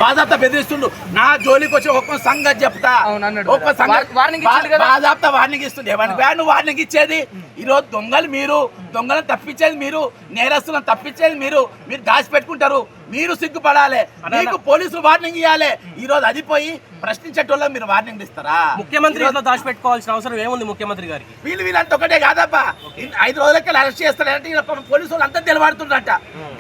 బాజాప్తా బెదిరిస్తుండు. నా జోలికి వచ్చి ఒక్క సంగతి చెప్తా, ఒక్క బాజాప్తా వార్నింగ్ ఇస్తుంది. నువ్వు వార్నింగ్ ఇచ్చేది ఈ రోజు దొంగలు మీరు, దొంగలను తప్పించేది మీరు, నేరస్తులను తప్పించేది మీరు దాచిపెట్టుకుంటారు. మీరు సిగ్గుపడాలి. మీకు పోలీసులు వార్నింగ్ ఇవ్వాలి. ఈ రోజు అది పోయి ప్రశ్నించేటోళ్ళ మీరు వార్నింగ్ ఇస్తారా? ముఖ్యమంత్రి దాచిపెట్టుకోవాల్సిన అవసరం ఏముంది ముఖ్యమంత్రి గారికి? వీళ్ళంతా ఒకటే కాదప్పా, 5 రోజులకి అరెస్ట్ చేస్తారంటే పోలీసు వాళ్ళు అంతా తెలియబడుతుండట,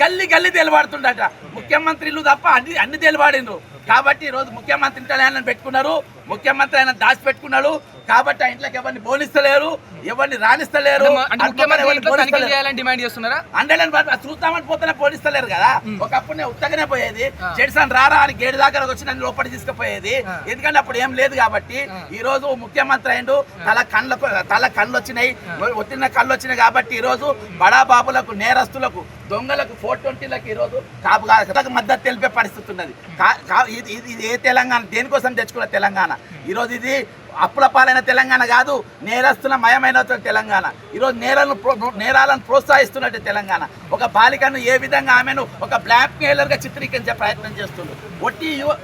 గల్లీ తెలియబడుతుండట. ముఖ్యమంత్రులు తప్ప అన్ని తెలియబడిండ్రు. కాబట్టి ఈ రోజు ముఖ్యమంత్రి ఆయన పెట్టుకున్నారు, ముఖ్యమంత్రి ఆయన దాచిపెట్టుకున్నాడు. కాబట్టి ఆ ఇంట్లోకి ఎవరిని పోలిస్తలేరు, ఎవరిని రాణిస్తలేరు. చూస్తామని పోతేనే పోలిస్తలేరు కదా. ఒకప్పుడు నేను ఉత్తగానే పోయేది, జడ్సన్ రారా అని గేటు దగ్గరకు వచ్చి నన్ను లోపలికి తీసుకుపోయేది. ఎందుకంటే అప్పుడు ఏం లేదు కాబట్టి. ఈ రోజు ముఖ్యమంత్రి అయిండు, తల కళ్ళు వచ్చినాయి, ఒత్తిన కళ్ళు వచ్చినాయి. కాబట్టి ఈ రోజు బడా బాబులకు, నేరస్తులకు, దొంగలకు, 420లకు ఈ రోజు కాపు మద్దతు తెలిపే పరిస్థితి ఉన్నది. ఇది ఏ తెలంగాణ, దేనికోసం తెచ్చుకున్న తెలంగాణ? ఈరోజు ఇది అప్పుల పాలైన తెలంగాణ కాదు, నేరస్తుల మయమైన తెలంగాణ. ఈరోజు నేరాలను ప్రోత్సహిస్తున్నట్టు తెలంగాణ. ఒక బాలికను ఏ విధంగా ఆమెను ఒక బ్లాక్ మెయిలర్గా చిత్రీకరించే ప్రయత్నం చేస్తుంది.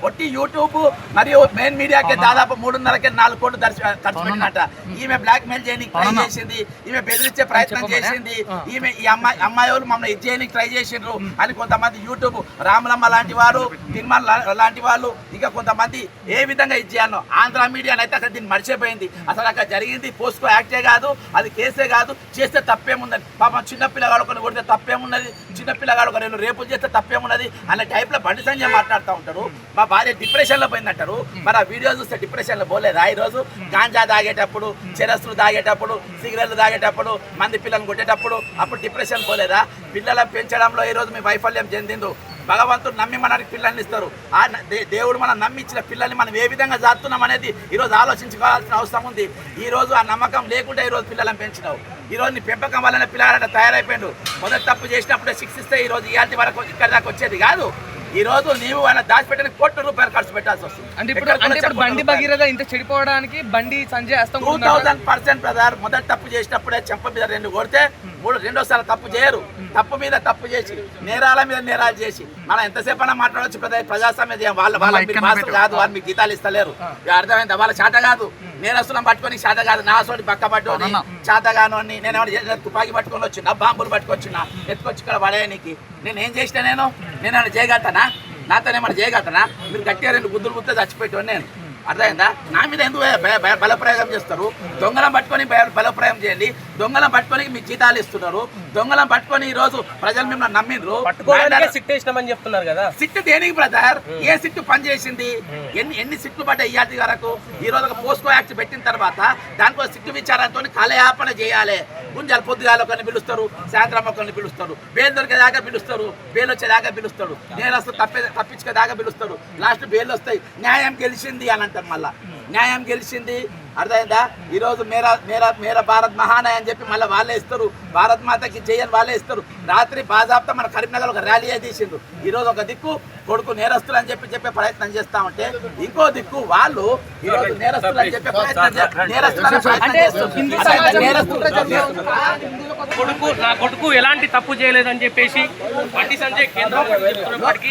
ఒట్టి యూట్యూబ్ మరియు మెయిన్ మీడియాకే దాదాపు 3.5 4 కోట్లు ఖర్చు పెట్టినట్ట. ఈమె బ్లాక్ మెయిల్ చేయడానికి ట్రై చేసింది, ఈమె బెదిరించే ప్రయత్నం చేసింది, ఈమె ఈ అమ్మాయి వాళ్ళు మమ్మల్ని ఇది చేయడానికి ట్రై చేసిండ్రు అని కొంతమంది యూట్యూబ్ రామలమ్మ లాంటి వారు, తిరుమల లాంటి వాళ్ళు, ఇంకా కొంతమంది ఏ విధంగా ఇది చేయాలో ఆంధ్ర మీడియాని అయితే అసలు దీన్ని మర్చిపోయింది. అసలు అక్కడ జరిగింది పోస్కో యాక్టే కాదు, అది కేసే కాదు, చేస్తే తప్పేముందని. పాపం చిన్నపిల్లగాడు కొన్ని కొడితే తప్పేమున్నది, చిన్నపిల్లగాడు కొన్ని రేపులు చేస్తే తప్పేమున్నది అనే టైప్లో బండి సంజయ్ మాట్లాడుతూ ఉంటారు. మా భార్య డిప్రెషన్లో పోయిందంటారు. మరి ఆ వీడియో చూస్తే డిప్రెషన్లో పోలేదా? ఈరోజు గాంజా తాగేటప్పుడు, చెరస్సులు తాగేటప్పుడు, సిగరెట్లు తాగేటప్పుడు, మంది పిల్లలను కొట్టేటప్పుడు అప్పుడు డిప్రెషన్ పోలేదా? పిల్లలను పెంచడంలో ఈరోజు మీ వైఫల్యం చెందిండు. భగవంతుడు నమ్మి మనకి పిల్లల్ని ఇస్తారు. ఆ దేవుడు మనం నమ్మి ఇచ్చిన పిల్లల్ని మనం ఏ విధంగా జాతున్నాం అనేది ఈరోజు ఆలోచించుకోవాల్సిన అవసరం ఉంది. ఈరోజు ఆ నమ్మకం లేకుండా ఈరోజు పిల్లలను పెంచినావు. ఈరోజు నీ పెంపకం వలన పిల్లలంటే తయారైపోయాడు. మొదటి తప్పు చేసినప్పుడే శిక్షిస్తే ఈరోజు ఇవాళ వరకు ఇక్కడ దాకా వచ్చేది కాదు. ఈ రోజు నీవు ఆయన దాచిపెట్టడానికి ₹1,00,00,000 ఖర్చు పెట్టాల్సి వస్తుంది. అంటే ఇప్పుడు బండి భగీరథ ఇంత చెడిపోవడానికి బండి సంజయ్ 2000% బ్రదర్. మొదటి తప్పు చేసినప్పుడే చెంప మీద 2 కొడితే రెండోసారి తప్పు చేయరు. తప్పు మీద తప్పు చేసి, నేరాల మీద నేరాలు చేసి మనం ఎంతసేపు అన్నా మాట్లాడవచ్చు. ప్రజాస్వామ్యం వాళ్ళ భాషలు కాదు, వాళ్ళు మీకు గీతాలు ఇస్తలేరు. అర్థమైందా? వాళ్ళ చేత కాదు, నేరస్తులను పట్టుకొని చేత కాదు. నా సోటి పక్క పట్టుకొని చేతగాను అని నేను తుపాకీ పట్టుకొని వచ్చిన, బాంబులు పట్టుకొచ్చినా, ఎత్తుకొచ్చి ఇక్కడ పడేయనికి నేనేం చేసినా? నేనేమైనా చేయగలుగుతానా? నాతోనేమైనా చేయగలుగుతానా? మీరు గట్టిగా 2 గుద్దులు గుర్తే చచ్చిపెట్టాను నేను. అర్థమైందా? నా మీద ఎందుకు బలప్రయోగం చేస్తారు? దొంగలను పట్టుకొని బలప్రయోగం చేయండి. దొంగలను పట్టుకొని మీకు జీతాలు ఇస్తున్నారు. దొంగలను పట్టుకొని ఈ రోజు ప్రజలు మిమ్మల్ని నమ్మిండ్రు. సిట్టేసినామని చెప్తున్నారు కదా. సిట్టు దేనికి బ్రదర్? ఏ సిట్టు పనిచేసింది? ఎన్ని సిట్లు పడ్డాయి ఇయాటి వరకు? ఈ రోజు ఒక పోస్కో యాక్ట్ పెట్టిన తర్వాత దానికో సిట్టు విచారంతో కాలయాపన చేయాలి. గుంజాలు పొద్దుగాల ఒకరిని పిలుస్తారు, సాయంత్రం ఒకరిని పిలుస్తారు, బేలు దొరికేదాకా పిలుస్తారు, బేలు వచ్చేదాకా పిలుస్తాడు, నేరస్తు తప్పించుకేదాకా పిలుస్తాడు. లాస్ట్ బేలు వస్తాయి. న్యాయం గెలిచింది అని అంటారు. మళ్ళా న్యాయం గెలిచింది. అర్థమైందా? ఈరోజు మేరా భారత్ మహానాయ్ అని చెప్పి మళ్ళీ వాళ్ళే ఇస్తారు. భారత్ మాతకి జయని వాళ్ళే ఇస్తారు. రాత్రి బాజాబ్తా మన కరీంనగర్ ఒక ర్యాలీ తీసిండ్రు. ఈరోజు ఒక దిక్కు కొడుకు నేరస్తులు అని చెప్పే ప్రయత్నం చేస్తా ఉంటే, ఇంకో దిక్కు వాళ్ళు ఈరోజు నేరస్తులు అని చెప్పే ప్రయత్నం నా కొడుకు ఎలాంటి తప్పు చేయలేదని చెప్పేసి బండి సంజయ్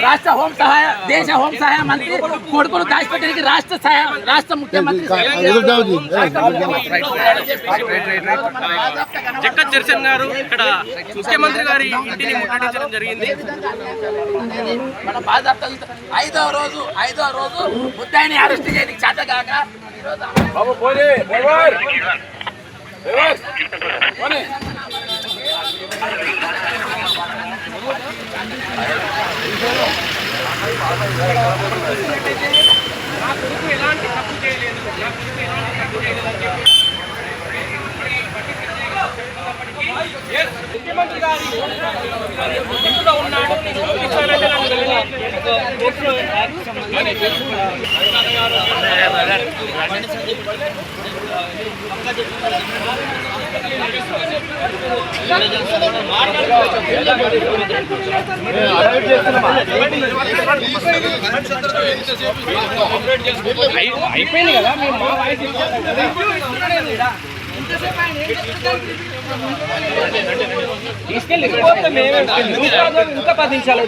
రాష్ట్ర దేశ హోం సహాయ మంత్రి కొడుకును దాచిపెట్టడానికి రాష్ట్ర ముఖ్యమంత్రి జక్క జర్సన్ గారు ఇక్కడ ముఖ్యమంత్రి గారి ఇంటిని ముట్టడించడం జరిగింది. ఐదవ రోజు ముద్దాయిని అరెస్ట్ చేయడానికి చేతగాక నా కొడుకు ఎలాంటి తప్పు చేయలేదు, నా కొడుకు ఎలాంటి తప్పు చేయలేదని చెప్పి ముఖ్యమంత్రి గారి ఇంట్లో ఉన్నాడు. అయిపోయింది కదా. మేము మా వాయిస్ తీసుకెళ్ళి ఇంకా 10 నిమిషాలు